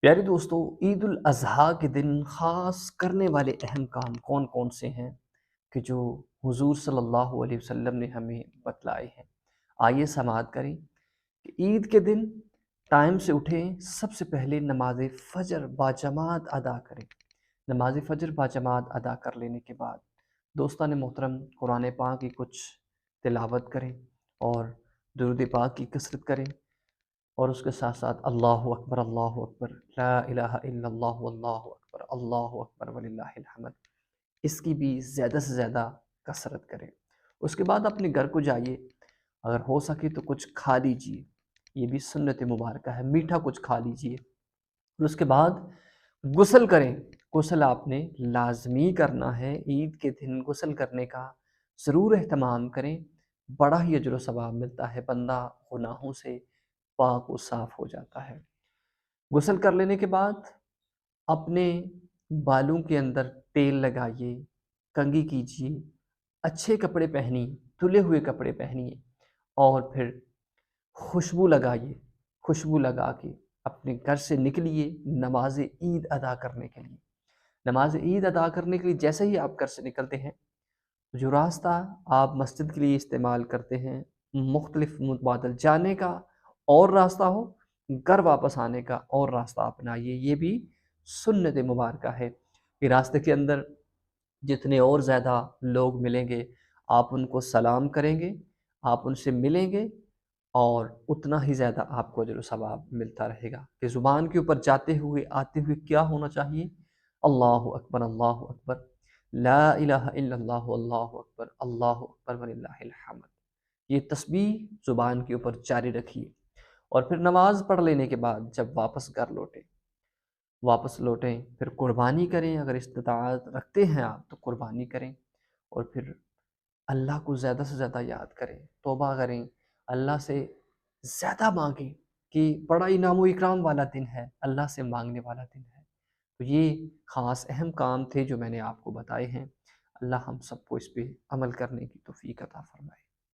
پیارے دوستو، عید الاضحیٰ کے دن خاص کرنے والے اہم کام کون کون سے ہیں کہ جو حضور صلی اللہ علیہ وسلم نے ہمیں بتلائے ہیں؟ آئیے سماعت کریں کہ عید کے دن ٹائم سے اٹھیں، سب سے پہلے نماز فجر باجماعت ادا کریں۔ نماز فجر باجماعت ادا کر لینے کے بعد دوستان محترم قرآن پاک کی کچھ تلاوت کریں اور درود پاک کی کثرت کریں، اور اس کے ساتھ ساتھ اللہ اکبر لا الہ الا اللہ اللہ اکبر وللہ الحمد، اس کی بھی زیادہ سے زیادہ کثرت کریں۔ اس کے بعد اپنے گھر کو جائیے، اگر ہو سکے تو کچھ کھا لیجئے، یہ بھی سنت مبارکہ ہے، میٹھا کچھ کھا لیجئے۔ اور اس کے بعد غسل کریں۔ غسل آپ نے لازمی کرنا ہے، عید کے دن غسل کرنے کا ضرور اہتمام کریں، بڑا ہی اجر و ثواب ملتا ہے، بندہ گناہوں سے پاک و صاف ہو جاتا ہے۔ غسل کر لینے کے بعد اپنے بالوں کے اندر تیل لگائیے، کنگھی کیجیے، اچھے کپڑے پہنیے، دھلے ہوئے کپڑے پہنیے، اور پھر خوشبو لگائیے۔ خوشبو لگا کے اپنے گھر سے نکلیے نماز عید ادا کرنے کے لیے۔ نماز عید ادا کرنے کے لیے جیسے ہی آپ گھر سے نکلتے ہیں، جو راستہ آپ مسجد کے لیے استعمال کرتے ہیں، مختلف متبادل جانے کا اور راستہ ہو، گھر واپس آنے کا اور راستہ اپنائیے۔ یہ بھی سنت مبارکہ ہے کہ راستے کے اندر جتنے اور زیادہ لوگ ملیں گے، آپ ان کو سلام کریں گے، آپ ان سے ملیں گے، اور اتنا ہی زیادہ آپ کو اجر و ثواب ملتا رہے گا۔ کہ زبان کے اوپر جاتے ہوئے آتے ہوئے کیا ہونا چاہیے؟ اللہ اکبر لا الہ الا اللہ اکبر وللہ الحمد، یہ تسبیح زبان کے اوپر جاری رکھیے۔ اور پھر نماز پڑھ لینے کے بعد جب واپس گھر لوٹیں پھر قربانی کریں، اگر استطاعت رکھتے ہیں آپ تو قربانی کریں، اور پھر اللہ کو زیادہ سے زیادہ یاد کریں، توبہ کریں، اللہ سے زیادہ مانگیں، کہ بڑا انعام و اکرام والا دن ہے، اللہ سے مانگنے والا دن ہے۔ تو یہ خاص اہم کام تھے جو میں نے آپ کو بتائے ہیں۔ اللہ ہم سب کو اس پہ عمل کرنے کی توفیق عطا فرمائے۔